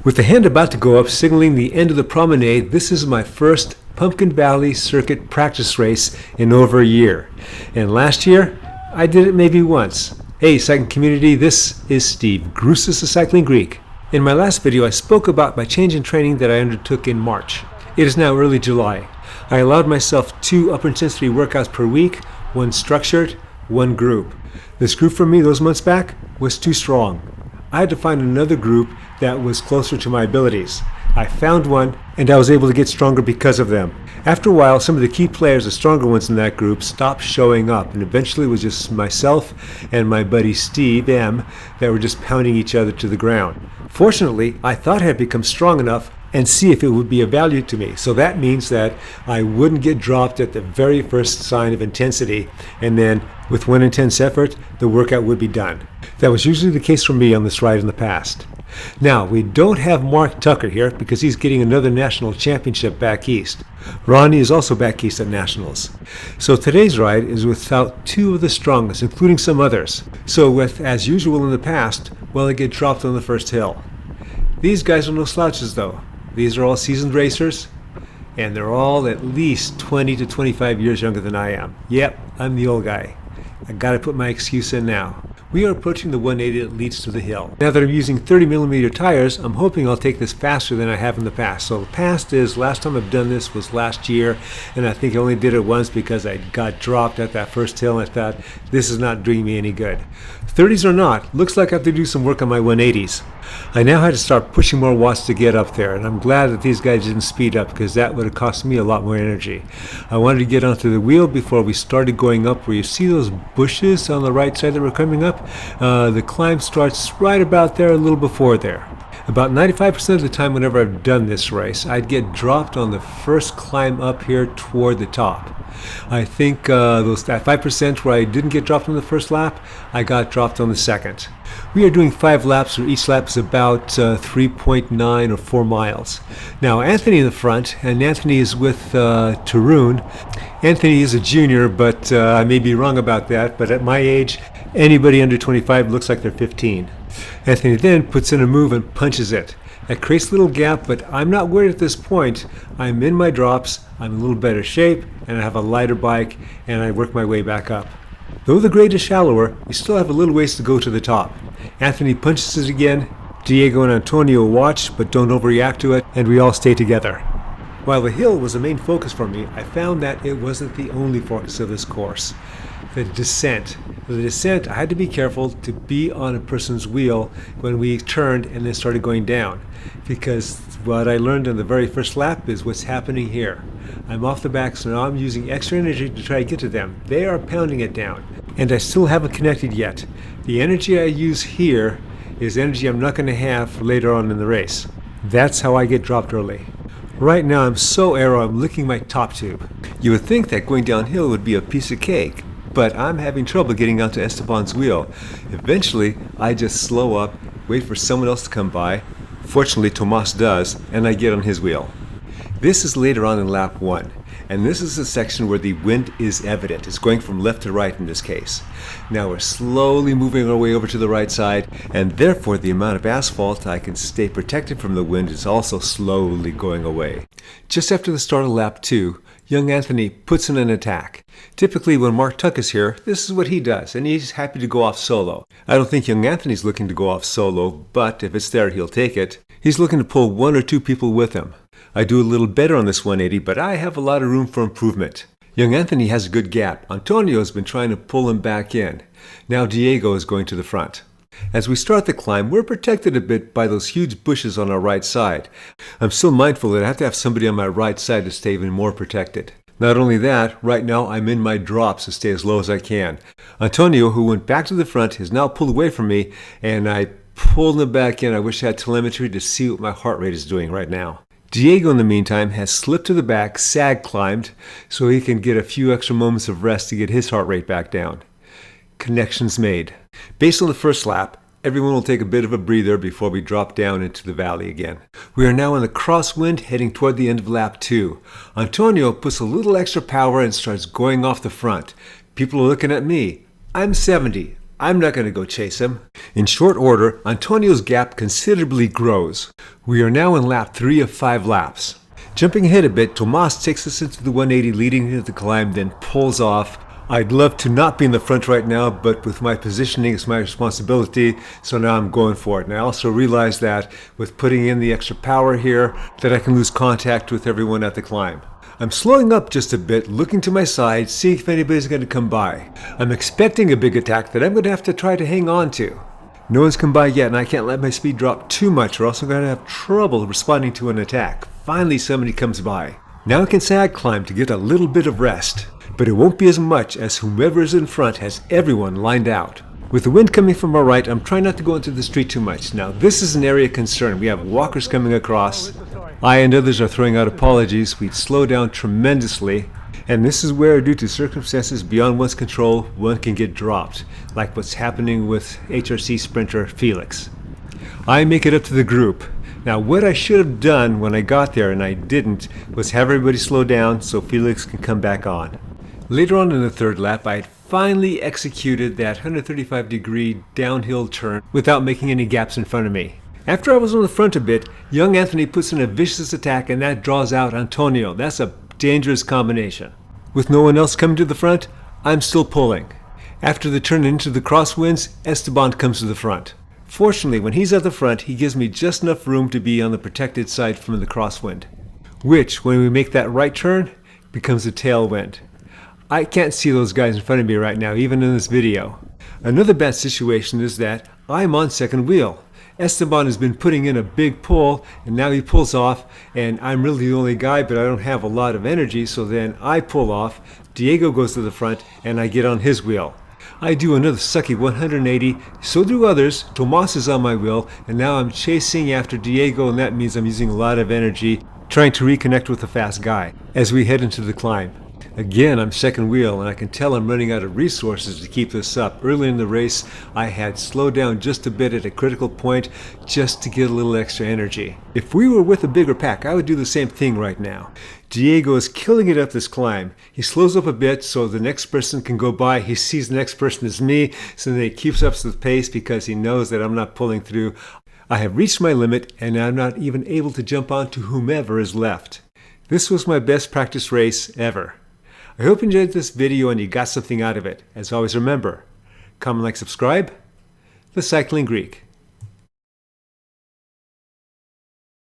With the hand about to go up signaling the end of the promenade, this is my first Pumpkin Valley Circuit practice race in over a year. And last year, I did it maybe once. Hey cycling community, this is Steve, Grusis the Cycling Greek. In my last video, I spoke about my change in training that I undertook in March. It is now early July. I allowed myself 2 upper intensity workouts per week, 1 structured, 1 group. This group for me those months back was too strong. I had to find another group that was closer to my abilities. I found one, and I was able to get stronger because of them. After a while, some of the key players, the stronger ones in that group, stopped showing up, and eventually it was just myself and my buddy Steve M that were just pounding each other to the ground. Fortunately, I thought I had become strong enough and see if it would be of value to me. So that means that I wouldn't get dropped at the very first sign of intensity, and then with 1 intense effort, the workout would be done. That was usually the case for me on this ride in the past. Now, we don't have Mark Tucker here because he's getting another national championship back east. Ronnie is also back east at nationals. So today's ride is without 2 of the strongest, including some others. So with, as usual in the past, well, I get dropped on the first hill. These guys are no slouches though. These are all seasoned racers, and they're all at least 20 to 25 years younger than I am. Yep, I'm the old guy. I gotta put my excuse in now. We are approaching the 180 that leads to the hill. Now that I'm using 30mm tires, I'm hoping I'll take this faster than I have in the past. So the past is, last time I've done this was last year, and I think I only did it once because I got dropped at that first hill, and I thought, this is not doing me any good. 30s or not, looks like I have to do some work on my 180s. I now had to start pushing more watts to get up there, and I'm glad that these guys didn't speed up because that would have cost me a lot more energy. I wanted to get onto the wheel before we started going up. Where you see those bushes on the right side that were coming up, the climb starts right about there, a little before there. About 95% of the time whenever I've done this race, I'd get dropped on the first climb up here toward the top. I think that 5% where I didn't get dropped on the first lap, I got dropped on the second. We are doing 5 laps where each lap is about 3.9 or 4 miles. Now Anthony in the front, and Anthony is with Tarun. Anthony is a junior, but I may be wrong about that, but at my age, anybody under 25 looks like they're 15. Anthony then puts in a move and punches it. That creates a little gap, but I'm not worried at this point. I'm in my drops, I'm in a little better shape, and I have a lighter bike, and I work my way back up. Though the grade is shallower, we still have a little ways to go to the top. Anthony punches it again. Diego and Antonio watch, but don't overreact to it, and we all stay together. While the hill was the main focus for me, I found that it wasn't the only focus of this course. The descent. The descent, I had to be careful to be on a person's wheel when we turned and then started going down, because what I learned on the very first lap is what's happening here. I'm off the back, so now I'm using extra energy to try to get to them. They are pounding it down, and I still haven't connected yet. The energy I use here is energy I'm not going to have for later on in the race. That's how I get dropped early. Right now I'm so aero, I'm licking my top tube. You would think that going downhill would be a piece of cake, but I'm having trouble getting onto Esteban's wheel. Eventually, I just slow up, wait for someone else to come by. Fortunately, Tomas does, and I get on his wheel. This is later on in lap 1, and this is the section where the wind is evident. It's going from left to right in this case. Now we're slowly moving our way over to the right side, and therefore the amount of asphalt I can stay protected from the wind is also slowly going away. Just after the start of lap 2, young Anthony puts in an attack. Typically when Mark Tuck is here, this is what he does, and he's happy to go off solo. I don't think young Anthony's looking to go off solo, but if it's there, he'll take it. He's looking to pull 1 or 2 people with him. I do a little better on this 180, but I have a lot of room for improvement. Young Anthony has a good gap. Antonio's been trying to pull him back in. Now Diego is going to the front. As we start the climb, we're protected a bit by those huge bushes on our right side. I'm still mindful that I have to have somebody on my right side to stay even more protected. Not only that, right now I'm in my drops to stay as low as I can. Antonio, who went back to the front, is now pulled away from me, and I pulled him back in. I wish I had telemetry to see what my heart rate is doing right now. Diego, in the meantime, has slipped to the back, sag climbed, so he can get a few extra moments of rest to get his heart rate back down. Connections made. Based on the first lap, everyone will take a bit of a breather before we drop down into the valley again. We are now in the crosswind heading toward the end of lap 2. Antonio puts a little extra power and starts going off the front. People are looking at me. I'm 70. I'm not going to go chase him. In short order, Antonio's gap considerably grows. We are now in lap 3 of 5 laps. Jumping ahead a bit, Tomas takes us into the 180 leading into the climb, then pulls off. I'd love to not be in the front right now, but with my positioning, it's my responsibility, so now I'm going for it. And I also realize that with putting in the extra power here, that I can lose contact with everyone at the climb. I'm slowing up just a bit, looking to my side, seeing if anybody's going to come by. I'm expecting a big attack that I'm going to have to try to hang on to. No one's come by yet, and I can't let my speed drop too much, or else I'm going to have trouble responding to an attack. Finally, somebody comes by. Now I can sag climb to get a little bit of rest, but it won't be as much as whomever is in front has everyone lined out. With the wind coming from our right, I'm trying not to go into the street too much. Now, this is an area of concern. We have walkers coming across. I and others are throwing out apologies. We'd slow down tremendously. And this is where, due to circumstances beyond one's control, one can get dropped, like what's happening with HRC sprinter Felix. I make it up to the group. Now, what I should have done when I got there, and I didn't, was have everybody slow down so Felix can come back on. Later on in the third lap, I had finally executed that 135-degree downhill turn without making any gaps in front of me. After I was on the front a bit, young Anthony puts in a vicious attack, and that draws out Antonio. That's a dangerous combination. With no one else coming to the front, I'm still pulling. After the turn into the crosswinds, Esteban comes to the front. Fortunately, when he's at the front, he gives me just enough room to be on the protected side from the crosswind, which, when we make that right turn, becomes a tailwind. I can't see those guys in front of me right now, even in this video. Another bad situation is that I'm on second wheel. Esteban has been putting in a big pull, and now he pulls off, and I'm really the only guy, but I don't have a lot of energy, so then I pull off. Diego goes to the front, and I get on his wheel. I do another sucky 180, so do others. Tomas is on my wheel, and now I'm chasing after Diego, and that means I'm using a lot of energy trying to reconnect with the fast guy as we head into the climb. Again, I'm second wheel, and I can tell I'm running out of resources to keep this up. Early in the race, I had slowed down just a bit at a critical point just to get a little extra energy. If we were with a bigger pack, I would do the same thing right now. Diego is killing it up this climb. He slows up a bit so the next person can go by. He sees the next person as me, so then he keeps up the pace because he knows that I'm not pulling through. I have reached my limit, and I'm not even able to jump on to whomever is left. This was my best practice race ever. I hope you enjoyed this video and you got something out of it. As always, remember, comment, like, subscribe. The Cycling Greek.